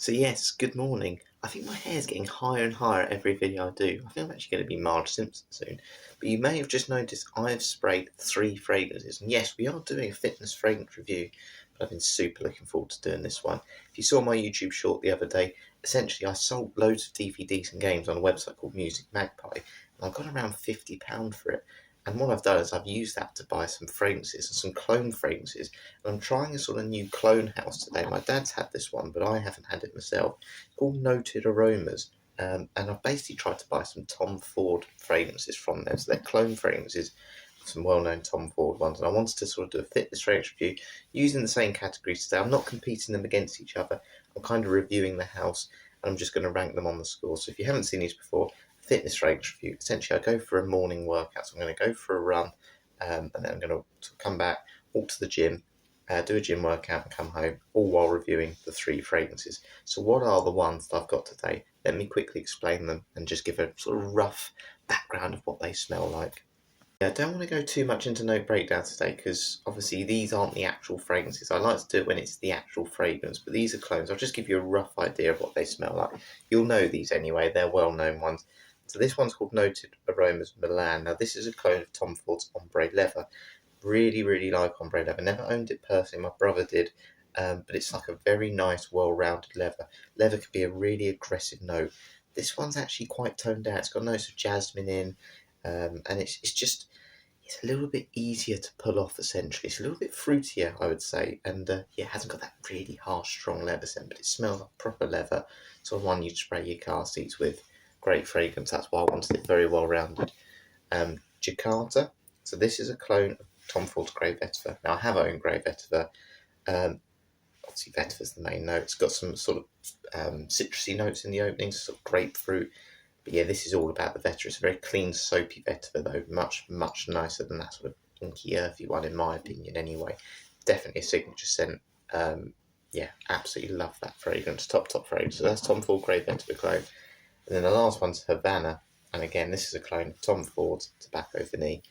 So yes, good morning. I think my hair's getting higher and higher every video I do. I think I'm actually going to be Marge Simpson soon. But you may have just noticed I've sprayed 3 fragrances. And yes, we are doing a fitness fragrance review, but I've been super looking forward to doing this one. If you saw my YouTube short the other day, essentially I sold loads of DVDs and games on a website called Music Magpie, and I got around £50 for it. And what I've done is I've used that to buy some fragrances and some clone fragrances. And I'm trying a sort of new clone house today. My dad's had this one, but I haven't had it myself. It's called Noted Aromas. And I've basically tried to buy some Tom Ford fragrances from them. So they're clone fragrances, some well-known Tom Ford ones. And I wanted to sort of do a fitness fragrance review using the same categories today. I'm not competing them against each other. I'm kind of reviewing the house, and I'm just going to rank them on the score. So if you haven't seen these before, fitness fragrance review. Essentially, I go for a morning workout. So I'm going to go for a run, and then I'm going to come back, walk to the gym, do a gym workout, and come home, all while reviewing the 3 fragrances. So what are the ones that I've got today? Let me quickly explain them and just give a sort of rough background of what they smell like. I don't want to go too much into no breakdown today because obviously these aren't the actual fragrances. I like to do it when it's the actual fragrance, but these are clones. I'll just give you a rough idea of what they smell like. You'll know these anyway, they're well-known ones. So this one's called Noted Aromas Milan. Now this is a clone of Tom Ford's Ombre Leather. Really, really like Ombre Leather. Never owned it personally, my brother did, but it's like a very nice, well-rounded leather. Leather can be a really aggressive note. This one's actually quite toned down. It's got notes of jasmine in, and it's a little bit easier to pull off, essentially. It's a little bit fruitier, I would say, and it hasn't got that really harsh, strong leather scent, but it smells like proper leather, sort of one you'd spray your car seats with. Great fragrance, that's why I wanted it very well rounded. Jakarta, so this is a clone of Tom Ford's Grey Vetiver. Now I have owned Grey Vetiver. Obviously Vetiver's the main note. It's got some sort of citrusy notes in the opening, sort of grapefruit. But yeah, this is all about the vetiver. It's a very clean, soapy vetiver, though. Much, much nicer than that sort of inky, earthy one, in my opinion, anyway. Definitely a signature scent. Yeah, absolutely love that fragrance. Top fragrance. So that's Tom Ford Grey Vetiver clone. And then the last one's Havana. And again, this is a clone of Tom Ford's Tobacco Vanille.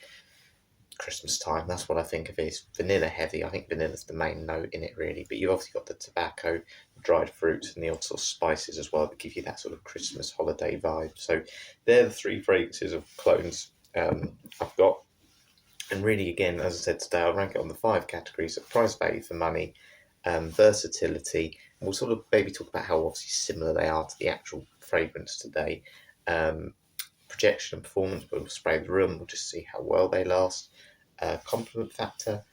Christmas time, that's what I think of it. It's vanilla heavy. I think vanilla's the main note in it, really. But you've obviously got the tobacco, the dried fruits, and the odd sort of spices as well that give you that sort of Christmas holiday vibe. So they're the 3 fragrances of clones I've got. And really, again, as I said today, I'll rank it on the 5 categories of price, value for money, versatility. And we'll sort of maybe talk about how obviously similar they are to the actual fragrance today. Projection and performance, but we'll spray the room. We'll just see how well they last. Compliment factor,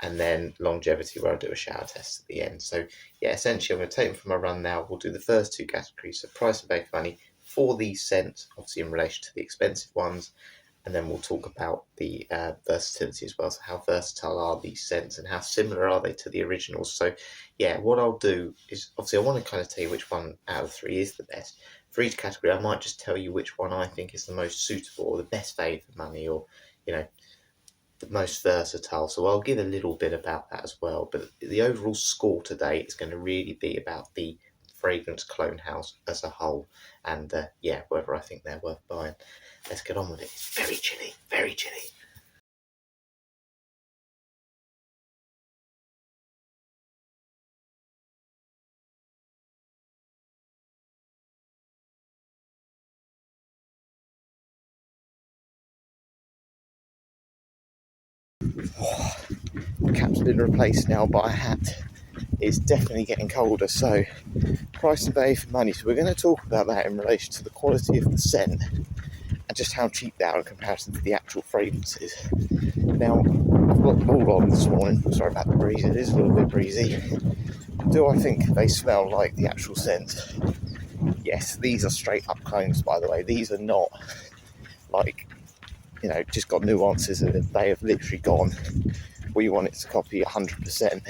and then longevity, where I'll do a shower test at the end. So yeah, essentially I'm going to take them from my run now. We'll do the first 2 categories, so price and value for money for these scents, obviously in relation to the expensive ones, and then we'll talk about the versatility as well. So how versatile are these scents and how similar are they to the originals? So yeah, what I'll do is, obviously I want to kind of tell you which one out of 3 is the best. For each category I might just tell you which one I think is the most suitable or the best value for money, or the most versatile. So I'll give a little bit about that as well, but the overall score today is going to really be about the fragrance clone house as a whole, and whether I think they're worth buying. Let's get on with it. It's very chilly, very chilly. The cap's been replaced now by a hat. It's definitely getting colder, so price and value for money. So we're going to talk about that in relation to the quality of the scent and just how cheap they are in comparison to the actual fragrances. Now, I've got them all on this morning. Sorry about the breeze, it is a little bit breezy. Do I think they smell like the actual scent? Yes, these are straight up clones, by the way. These are not like, just got nuances in it. They have literally gone, we want it to copy 100%.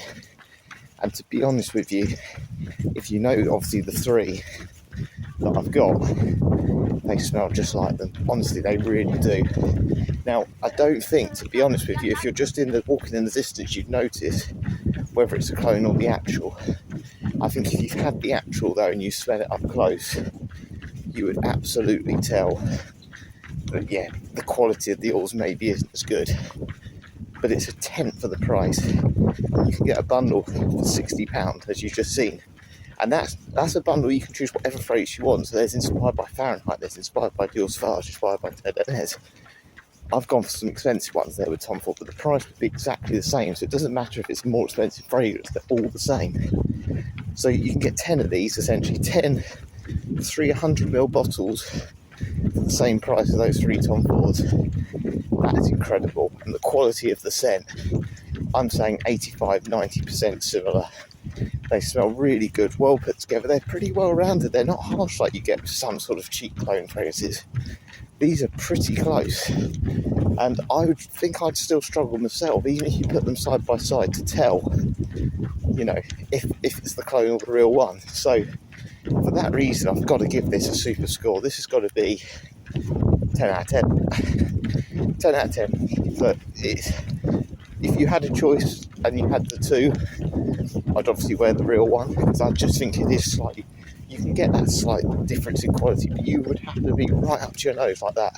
And to be honest with you, if you know obviously the 3 that I've got, they smell just like them. Honestly, they really do. Now, I don't think, to be honest with you, if you're just walking in the distance, you'd notice whether it's a clone or the actual. I think if you've had the actual though and you smell it up close, you would absolutely tell that the quality of the oils maybe isn't as good. But it's a tenth of the price. You can get a bundle for £60, as you've just seen, And that's a bundle you can choose whatever fragrance you want. So there's inspired by Fahrenheit, there's inspired by Dior Sauvage, inspired by Tedernez. I've gone for some expensive ones there with Tom Ford, but the price would be exactly the same. So it doesn't matter if it's a more expensive fragrance, they're all the same. So you can get 10 of these, essentially 10 300ml bottles for the same price as those 3 Tom Fords. That is incredible. And the quality of the scent, I'm saying 85-90% similar. They smell really good, well put together. They're pretty well rounded. They're not harsh like you get with some sort of cheap clone fragrances. These are pretty close. And I would think I'd still struggle myself, even if you put them side by side, to tell, you know, if it's the clone or the real one. So for that reason, I've got to give this a super score. This has got to be 10 out of 10. 10 out of 10. But if you had a choice and you had the two, I'd obviously wear the real one, because I just think it is slightly, you can get that slight difference in quality, but you would have to be right up to your nose like that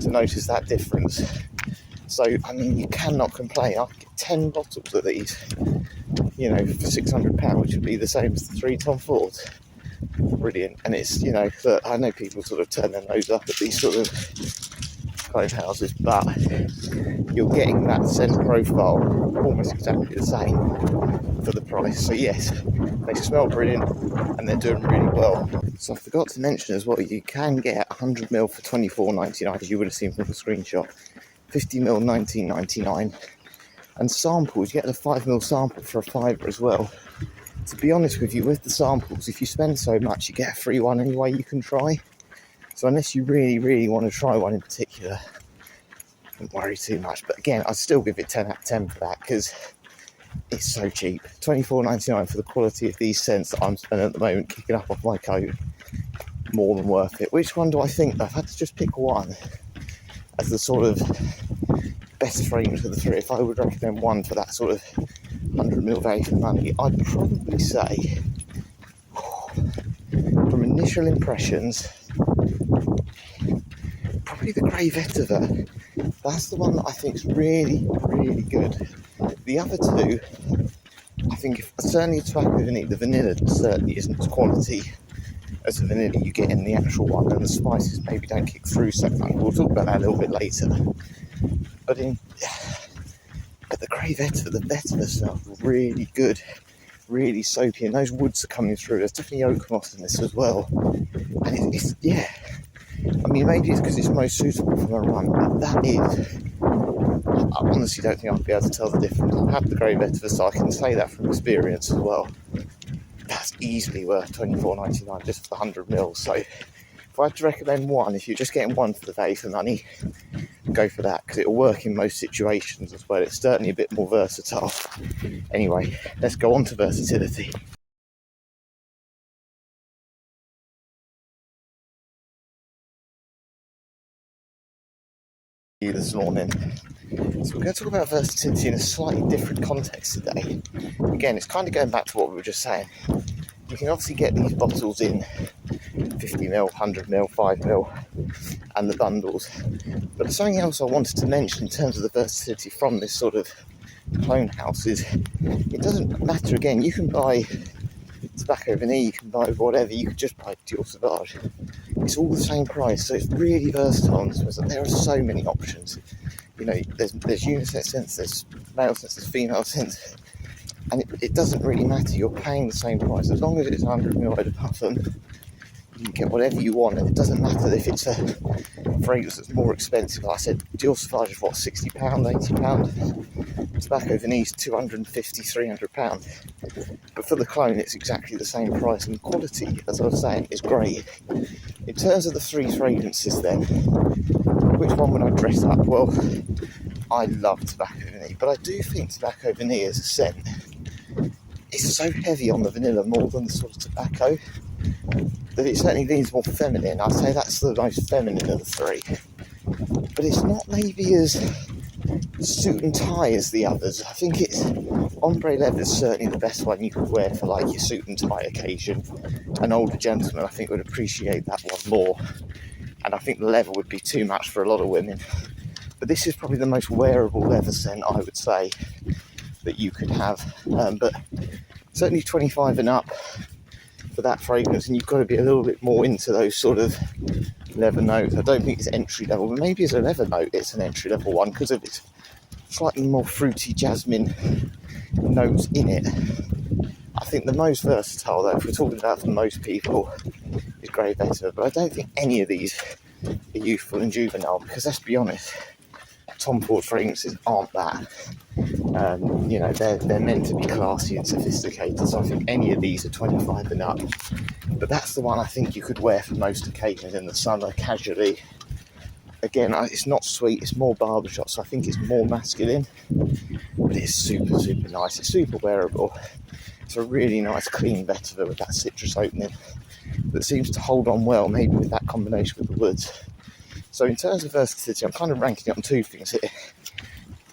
to notice that difference. So, I mean, you cannot complain. I could get 10 bottles of these, you know, for £600, which would be the same as the 3 Tom Fords. Brilliant. And it's, you know, I know people sort of turn their nose up at these sort of clone houses, but you're getting that scent profile almost exactly the same for the price. So yes, they smell brilliant and they're doing really well. So I forgot to mention as well, you can get 100ml for $24.99, as you would have seen from the screenshot. 50ml $19.99, and samples, you get a 5ml sample for a £5 as well. To be honest with you, with the samples, if you spend so much, you get a free one anyway you can try. So unless you really want to try one in particular, don't worry too much. But again, I'd still give it 10 out of 10 for that, because it's so cheap. $24.99 for the quality of these scents that I'm spending at the moment, kicking up off my coat. More than worth it. Which one do I think? I've had to just pick one as the sort of best fragrance of the three. If I would recommend one for that sort of 100ml value for money, I'd probably say, from initial impressions, probably the Grey Vetiver. That's the one that I think is really good. The other two, I think, certainly tobacco vanilla, the vanilla certainly isn't as quality as the vanilla you get in the actual one, and the spices maybe don't kick through so much. We'll talk about that a little bit later. But the Grey Vetiver, the Vetiver smells really good, really soapy, and those woods are coming through. There's definitely oak moss in this as well. And it's yeah, I mean, maybe it's because it's most suitable for a run, but that is, I honestly don't think I'd be able to tell the difference. I've had the Grey Vetiver, so I can say that from experience as well. That's easily worth $24.99 just for the 100ml. So if I had to recommend one, if you're just getting one for the value for money, go for that, because it'll work in most situations as well. It's certainly a bit more versatile. Anyway, let's go on to versatility. This morning. So we're going to talk about versatility in a slightly different context today. Again, it's kind of going back to what we were just saying. You can obviously get these bottles in 50ml, 100ml, 5ml, and the bundles. But there's something else I wanted to mention in terms of the versatility from this sort of clone house is, it doesn't matter. Again, you can buy tobacco vanilla, you can buy whatever, you could just buy Dior Sauvage. It's all the same price, so it's really versatile. There are so many options. You know, there's unisex scents, there's male scents, there's female scents, and it doesn't really matter. You're paying the same price as long as it's 100ml at a puffin. You can get whatever you want, and it doesn't matter if it's a fragrance that's more expensive. Like I said, Dior Sauvage is what, £60, £80. Tobacco vanilla is £250, £300. But for the clone, it's exactly the same price, and the quality, as I was saying, is great. In terms of the three fragrances then, which one would I dress up? Well, I love tobacco vanilla, but I do think tobacco vanilla as a scent is so heavy on the vanilla more than the sort of tobacco that it certainly leans more feminine. I'd say that's the most feminine of the three. But it's not maybe as suit and tie as the others. I think it's ombre leather is certainly the best one you could wear for like your suit and tie occasion. An older gentleman, I think, would appreciate that one more, and I think the leather would be too much for a lot of women. But this is probably the most wearable leather scent, I would say, that you could have. But certainly 25 and up, for that fragrance, and you've got to be a little bit more into those sort of leather notes. I don't think it's entry level, but maybe as a leather note it's an entry level one because of its slightly more fruity jasmine notes in it. I think the most versatile, though, if we're talking about for most people, is Grey Vetiver, but I don't think any of these are youthful and juvenile because, let's be honest, Tom Ford fragrances aren't that. They're meant to be classy and sophisticated, so I think any of these are 25 and up. But that's the one I think you could wear for most occasions in the summer, casually. Again, it's not sweet, it's more barbershop, so I think it's more masculine, but it's super, super nice. It's super wearable. It's a really nice, clean vetiver with that citrus opening that seems to hold on well, maybe with that combination with the woods. So in terms of versatility, I'm kind of ranking it on two things here.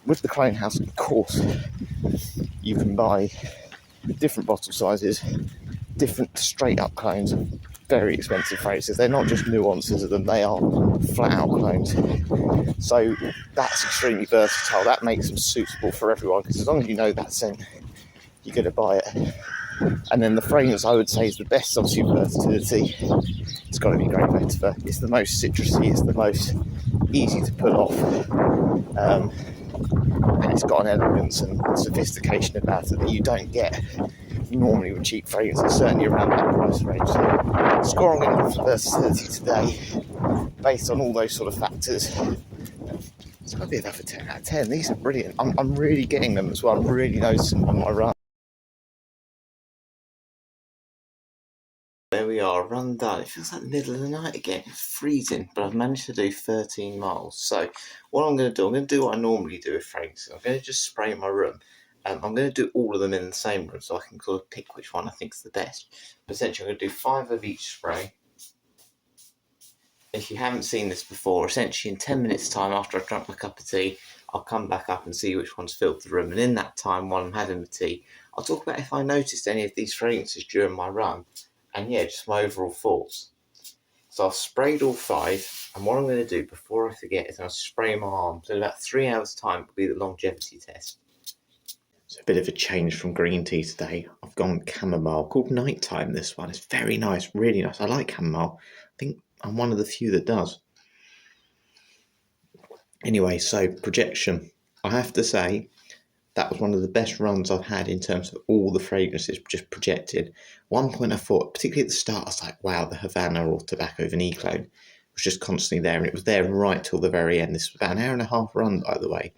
With the Clone House, of course, you can buy different bottle sizes, different straight-up clones of very expensive fragrances. They're not just nuances of them, they are flat-out clones. So that's extremely versatile. That makes them suitable for everyone, because as long as you know that scent, you're going to buy it. And then the fragrance I would say is the best, obviously, versatility. It's got to be Grey Vetiver. It's the most citrusy, it's the most easy to pull off. And it's got an elegance and sophistication about it that you don't get normally with cheap fragrances, certainly around that price range. So, score I'm going to give for versatility today, based on all those sort of factors, it's going to be another 10 out of 10. These are brilliant. I'm really getting them as well. I'm really noticing them on my run. There we are, run done. It feels like the middle of the night again. It's freezing, but I've managed to do 13 miles. So what I'm going to do what I normally do with fragrances. I'm going to just spray my room. I'm going to do all of them in the same room so I can sort of pick which one I think is the best. But essentially, I'm going to do 5 of each spray. If you haven't seen this before, essentially in 10 minutes' time after I've drunk my cup of tea, I'll come back up and see which one's filled the room. And in that time, while I'm having the tea, I'll talk about if I noticed any of these fragrances during my run. And yeah, just my overall thoughts. So I've sprayed all 5, and what I'm going to do before I forget is I'll spray my arm. So in about 3 hours' time will be the longevity test. So a bit of a change from green tea today. I've gone chamomile, called Nighttime this one. It's very nice, really nice. I like chamomile. I think I'm one of the few that does. Anyway, so projection. I have to say, that was one of the best runs I've had in terms of all the fragrances just projected. One point I thought, particularly at the start, I was like, wow, the Havana or Tobacco Vanille clone was just constantly there, and it was there right till the very end. This was about an hour and a half run, by the way.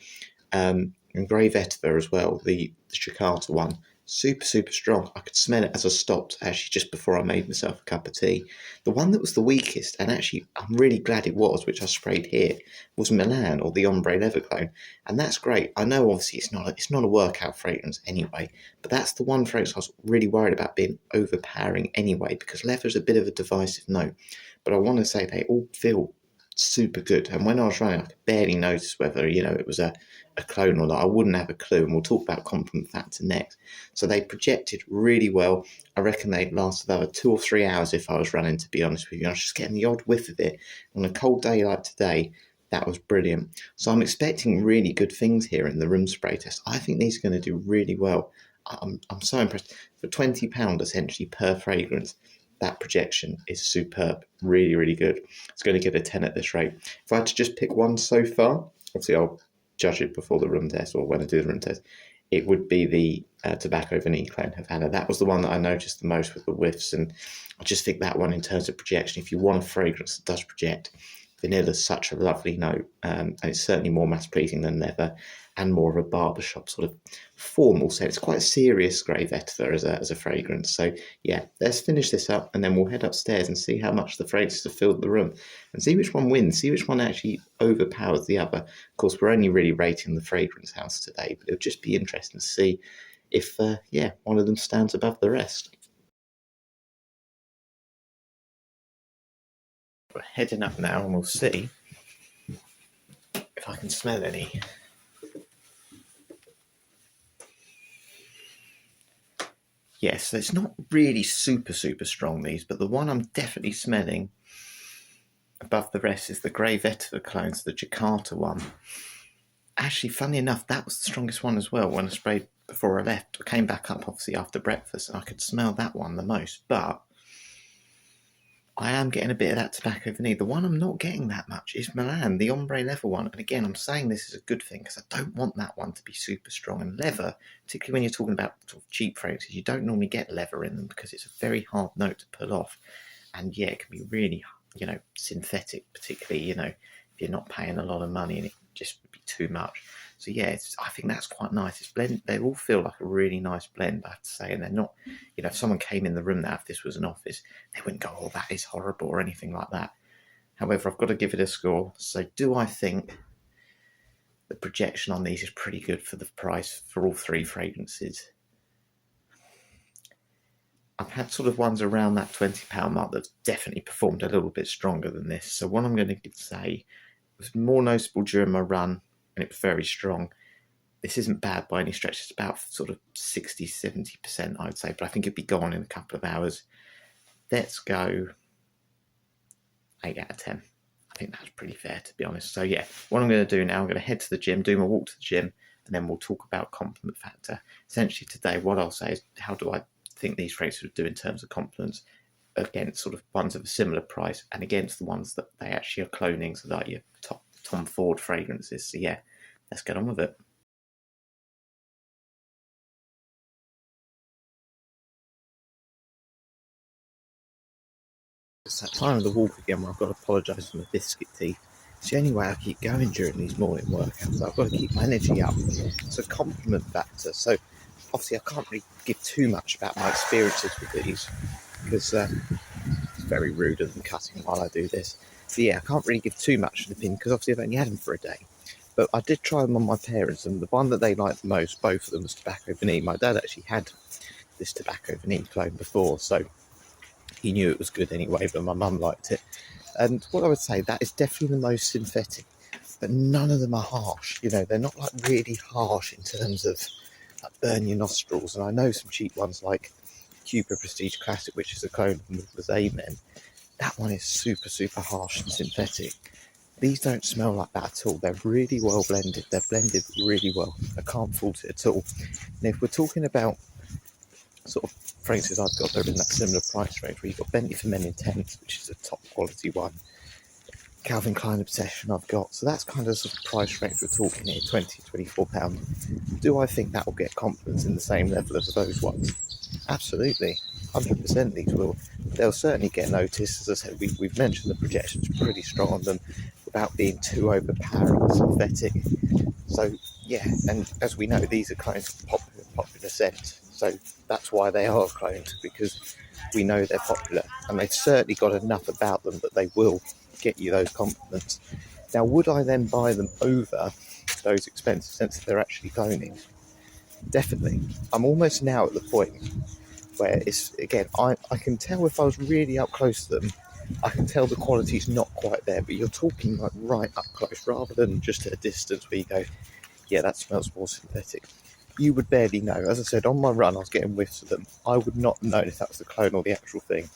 And Grey Vetiver as well, the Chicata one, super, super strong. I could smell it as I stopped, actually, just before I made myself a cup of tea. The one that was the weakest, and actually I'm really glad it was, which I sprayed here, was Milan, or the Ombre Leather Clone. And that's great. I know, obviously, it's not a workout fragrance anyway, but that's the one fragrance I was really worried about being overpowering anyway, because leather is a bit of a divisive note. But I want to say they all feel super good. And when I was running, I could barely notice whether, it was a clone or not. I wouldn't have a clue, and we'll talk about compliment factor next. So they projected really well. I reckon they lasted over 2 or 3 hours if I was running, to be honest with you. I was just getting the odd whiff of it. On a cold day like today, that was brilliant. So I'm expecting really good things here in the room spray test. I think these are going to do really well. I'm so impressed. For £20 essentially per fragrance, that projection is superb. Really, really good. It's going to get a 10 at this rate. If I had to just pick one so far, obviously I'll judge it before the room test, or when I do the room test, it would be the Tobacco Vanille Clone Havana. That was the one that I noticed the most with the whiffs, and I just think that one, in terms of projection, if you want a fragrance that does project, vanilla is such a lovely note, and it's certainly more mass pleasing than leather, and more of a barbershop sort of formal scent. It's quite a serious Grey Vetiver as a fragrance. So yeah, let's finish this up, and then we'll head upstairs and see how much the fragrances have filled the room, and see which one wins, see which one actually overpowers the other. Of course, we're only really rating the fragrance house today, but it'll just be interesting to see if one of them stands above the rest. We're heading up now, and we'll see if I can smell any. Yes, it's not really super, super strong, these, but the one I'm definitely smelling above the rest is the Grey Vetiver clones, the Jakarta one. Actually, funny enough, that was the strongest one as well when I sprayed before I left. I came back up, obviously, after breakfast, and I could smell that one the most. But I am getting a bit of that tobacco vanilla. The one I'm not getting that much is Milan, the ombre leather one. And again, I'm saying this is a good thing because I don't want that one to be super strong. And leather, particularly when you're talking about sort of cheap fragrances, you don't normally get leather in them because it's a very hard note to pull off. And yeah, it can be really, synthetic, particularly, if you're not paying a lot of money and it just would be too much. So yeah, I think that's quite nice. It's blend. They all feel like a really nice blend, I have to say, and they're not. If someone came in the room now, if this was an office, they wouldn't go, "Oh, that is horrible" or anything like that. However, I've got to give it a score. So, do I think the projection on these is pretty good for the price for all three fragrances? I've had sort of ones around that £20 mark that's definitely performed a little bit stronger than this. So, what I'm going to say was more noticeable during my run, and it was very strong. This isn't bad by any stretch. It's about sort of 60-70%, I'd say, but I think it'd be gone in a couple of hours. Let's go 8 out of 10. I think that's pretty fair, to be honest. So, yeah, what I'm going to do now, I'm going to head to the gym, do my walk to the gym, and then we'll talk about compliment factor. Essentially, today, what I'll say is how do I think these fragrances would do in terms of compliments against sort of ones of a similar price and against the ones that they actually are cloning, so like your top Tom Ford fragrances. So, yeah, let's get on with it. It's that time of the walk again where I've got to apologise for my biscuit teeth. It's the only way I keep going during these morning workouts. I've got to keep my energy up. It's a compliment factor. So obviously I can't really give too much about my experiences with these because it's very rude of them cutting while I do this. So yeah, I can't really give too much of an opinion because obviously I've only had them for a day. But I did try them on my parents, and the one that they liked the most, both of them, was Tobacco Vanille. My dad actually had this Tobacco Vanille clone before, so he knew it was good anyway, but my mum liked it. And what I would say, that is definitely the most synthetic, but none of them are harsh. They're not like really harsh in terms of like burn your nostrils. And I know some cheap ones like Cuba Prestige Classic, which is a clone with Amen. That one is super, super harsh and synthetic. These don't smell like that at all. They're really well blended. They're blended really well. I can't fault it at all. And if we're talking about sort of fragrances I've got that are in that similar price range, where you've got Bentley for Men Intense, which is a top quality one. Calvin Klein Obsession I've got. So that's kind of sort of price range we're talking here, £20, £24. Do I think that will get compliments in the same level as those ones? Absolutely. 100% these will. They'll certainly get noticed. As I said, we've mentioned the projection's pretty strong on them without being too overpowering synthetic. So, yeah, and as we know, these are clones of popular scent. So that's why they are cloned, because we know they're popular. And they've certainly got enough about them that they will get you those compliments. Now, would I then buy them over those expensive scents that they're actually cloning? Definitely. I'm almost now at the point where it's, again, I can tell if I was really up close to them, I can tell the quality's not quite there, but you're talking like right up close rather than just at a distance where you go, yeah, that smells more synthetic. You would barely know. As I said, on my run, I was getting whiffs of them. I would not know if that was the clone or the actual thing.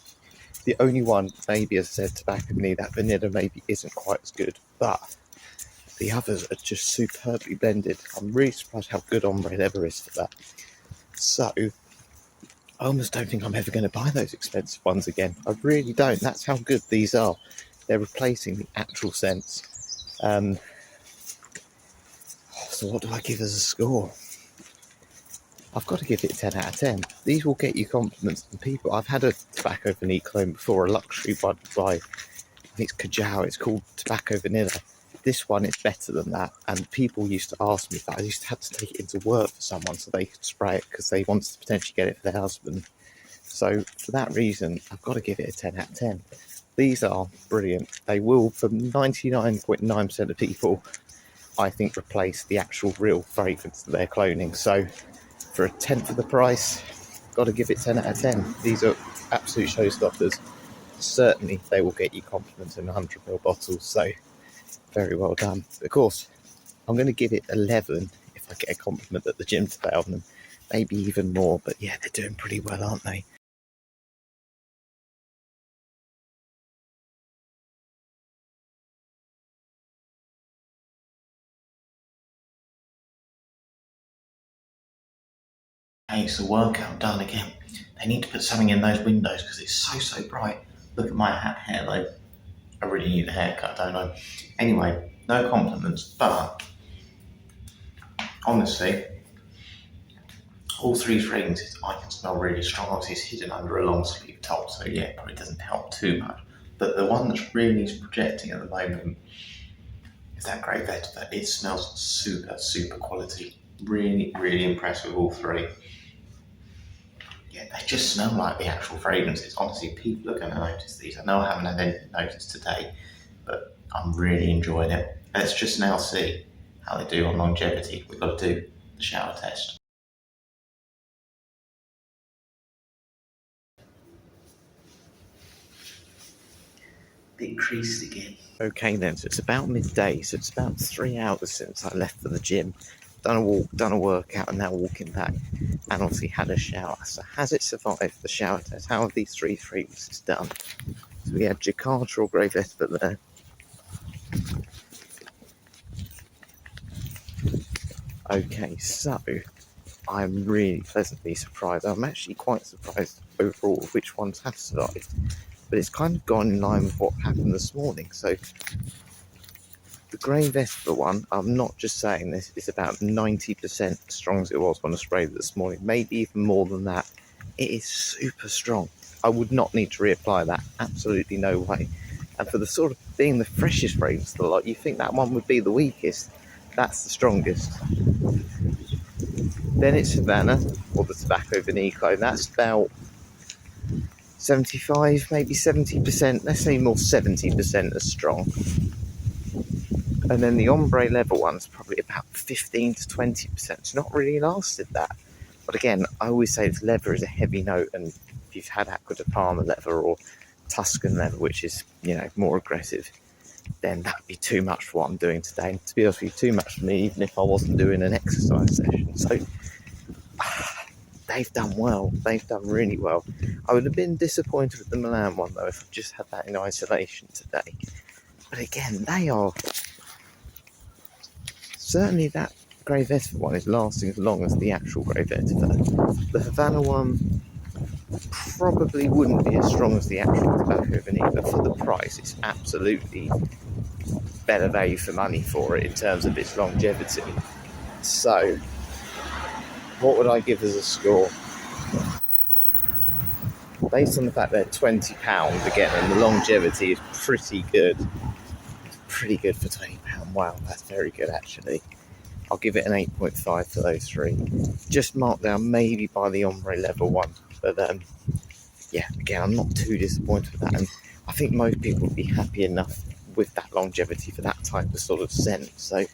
The only one, maybe, as I said, Tobacco Vanille, that vanilla maybe isn't quite as good, but the others are just superbly blended. I'm really surprised how good Ombre Leather is for that. So, I almost don't think I'm ever going to buy those expensive ones again. I really don't. That's how good these are. They're replacing the actual scents. So what do I give as a score? I've got to give it a 10 out of 10. These will get you compliments from people. I've had a Tobacco Vanille clone before, a luxury one by, I think it's Kajau, it's called Tobacco Vanilla. This one is better than that, and people used to ask me that. I used to have to take it into work for someone so they could spray it because they wanted to potentially get it for their husband. So for that reason, I've got to give it a 10 out of 10. These are brilliant. They will, for 99.9% of people, I think, replace the actual real fragrance that they're cloning. So for a tenth of the price, got to give it 10 out of 10. These are absolute showstoppers. Certainly, they will get you compliments in 100ml bottles. So very well done. Of course, I'm going to give it 11 if I get a compliment at the gym today on them. Maybe even more. But yeah, they're doing pretty well, aren't they? Hey, it's the workout done again. They need to put something in those windows because it's so bright. Look at my hair though. I really need a haircut, don't I? Anyway, no compliments, but honestly, all three fragrances I can smell really strong. Obviously, it's hidden under a long sleeve top, so yeah, it probably doesn't help too much. But the one that's really projecting at the moment is that Grey Vetiver. It smells super quality. Really, really impressed with all three. Yeah, they just smell like the actual fragrances. Honestly, people are going to notice these. I know I haven't had anything noticed today, but I'm really enjoying it. Let's just now see how they do on longevity. We've got to do the shower test. Bit creased again. Okay then, so it's about midday, so it's about 3 hours since I left for the gym. Done a walk, done a workout, and now walking back, and obviously had a shower. So has it survived the shower test? How have these three fragrances done? So we had Jakarta or Grey Vetiver there. Okay, so I'm really pleasantly surprised. I'm actually quite surprised overall which ones have survived. But it's kind of gone in line with what happened this morning. So the Grey Vetiver one, I'm not just saying this, it's about 90% as strong as it was when I sprayed it this morning, maybe even more than that. It is super strong. I would not need to reapply that, absolutely no way. And for the sort of being the freshest fragrance of the lot, you think that one would be the weakest. That's the strongest. Then it's Havana, or the Tobacco Vinico, that's about 75, maybe 70%, let's say more 70% as strong. And then the ombre level one's probably about 15 to 20%. It's not really lasted that. But again, I always say this leather is a heavy note, and if you've had Acqua di Parma leather or Tuscan leather, which is, more aggressive, then that'd be too much for what I'm doing today. And to be honest with you, too much for me, even if I wasn't doing an exercise session. So they've done well. They've done really well. I would have been disappointed with the Milan one though if I just had that in isolation today. But again, they are certainly that Grey Vetiver one is lasting as long as the actual Grey Vetiver. The Havana one probably wouldn't be as strong as the actual Tobacco Vanille, but for the price, it's absolutely better value for money for it in terms of its longevity. So, what would I give as a score? Based on the fact they're £20 again, and the longevity is pretty good. It's pretty good for £20. Wow, that's very good actually. I'll give it an 8.5 for those three. Just marked down maybe by the ombre level one. But yeah, again, I'm not too disappointed with that. And I think most people would be happy enough with that longevity for that type of sort of scent. So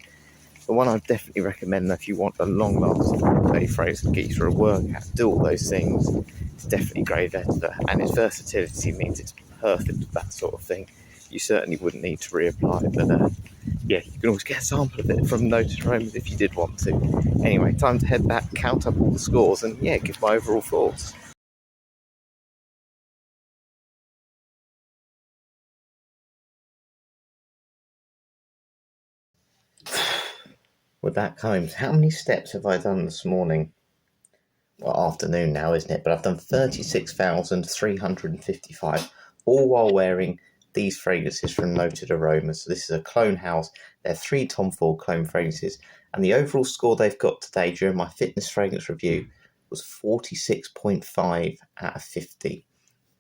the one I'd definitely recommend if you want a long-lasting day fragrance to get you through a workout, do all those things, it's definitely Grey Vetiver. And its versatility means it's perfect for that sort of thing. You certainly wouldn't need to reapply, but yeah, you can always get a sample of it from Noted Aromas if you did want to. Anyway, time to head back, count up all the scores, and yeah, give my overall thoughts. With that comes, how many steps have I done this morning? Well, afternoon now, isn't it? But I've done 36,355, all while wearing these fragrances from Noted Aromas. So this is a clone house. They're 3 Tom Ford clone fragrances, and the overall score they've got today during my fitness fragrance review was 46.5 out of 50.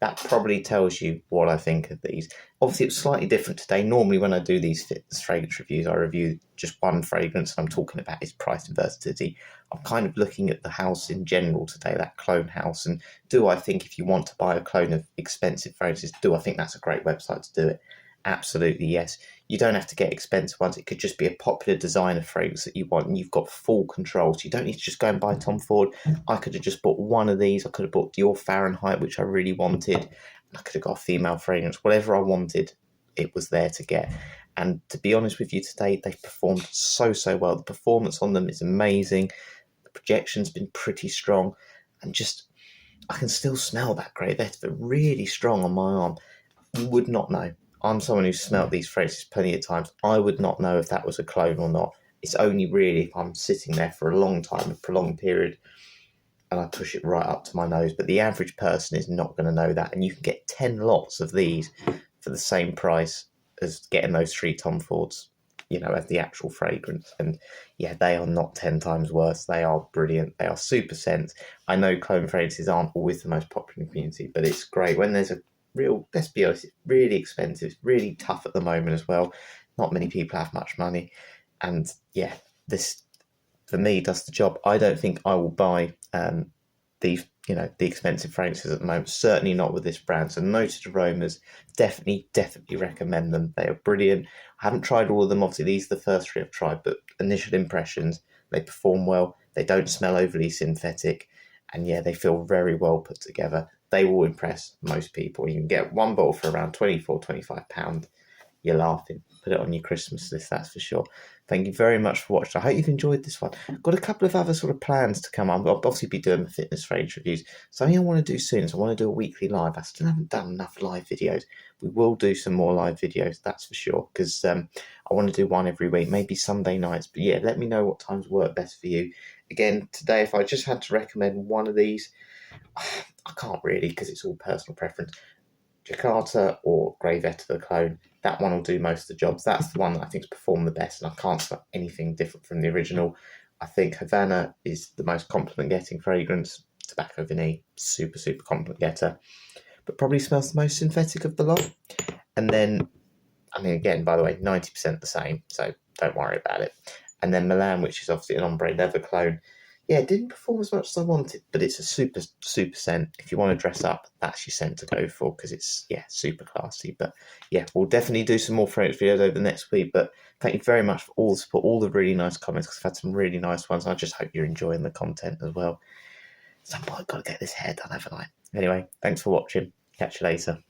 That probably tells you what I think of these. Obviously, it was slightly different today. Normally, when I do these fitness fragrance reviews, I review just one fragrance, and I'm talking about its price and versatility. I'm kind of looking at the house in general today, that clone house, and do I think if you want to buy a clone of expensive fragrances, do I think that's a great website to do it? Absolutely, yes. You don't have to get expensive ones. It could just be a popular designer fragrance that you want, and you've got full control. So you don't need to just go and buy Tom Ford. I could have just bought one of these. I could have bought Dior Fahrenheit, which I really wanted. And I could have got a female fragrance. Whatever I wanted, it was there to get. And to be honest with you today, they've performed so well. The performance on them is amazing. The projection's been pretty strong. And just, I can still smell that Grey Vetiver really strong on my arm. You would not know. I'm someone who's smelt these fragrances plenty of times. I would not know if that was a clone or not. It's only really if I'm sitting there for a long time, a prolonged period, and I push it right up to my nose. But the average person is not going to know that. And you can get 10 lots of these for the same price as getting those 3 Tom Fords, as the actual fragrance. And yeah, they are not 10 times worse. They are brilliant. They are super scents. I know cologne fragrances aren't always the most popular in the community, but it's great when there's a real, let's be honest, it's really expensive. It's really tough at the moment as well. Not many people have much money. And yeah, this for me does the job. I don't think I will buy the expensive fragrances at the moment. Certainly not with this brand. So Noted Aromas, definitely recommend them. They are brilliant. I haven't tried all of them. Obviously, these are the first 3 I've tried, but initial impressions, they perform well. They don't smell overly synthetic, and yeah, they feel very well put together. They will impress most people. You can get one bottle for around £24-25. You're laughing. Put it on your Christmas list, that's for sure. Thank you very much for watching. I hope you've enjoyed this one. Got a couple of other sort of plans to come. I'll obviously be doing fitness range reviews. Something I want to do soon is I want to do a weekly live. I still haven't done enough live videos. We will do some more live videos, that's for sure, because I want to do one every week, maybe Sunday nights. But yeah, let me know what times work best for you. Again, today, if I just had to recommend one of these, I can't really, because it's all personal preference. Jakarta or Grey Veta the clone. That one will do most of the jobs. That's the one that I think's performed the best, and I can't smell anything different from the original. I think Havana is the most compliment getting fragrance. Tobacco Vanille, super compliment getter, but probably smells the most synthetic of the lot. And then, again, by the way, 90% the same, so don't worry about it. And then Milan, which is obviously an ombre leather clone. Yeah, it didn't perform as much as I wanted, but it's a super scent. If you want to dress up, that's your scent to go for, because it's, super classy. But yeah, we'll definitely do some more fragrance videos over the next week. But thank you very much for all the support, all the really nice comments, because I've had some really nice ones. I just hope you're enjoying the content as well. Some point I've got to get this hair done, haven't I? Anyway, thanks for watching. Catch you later.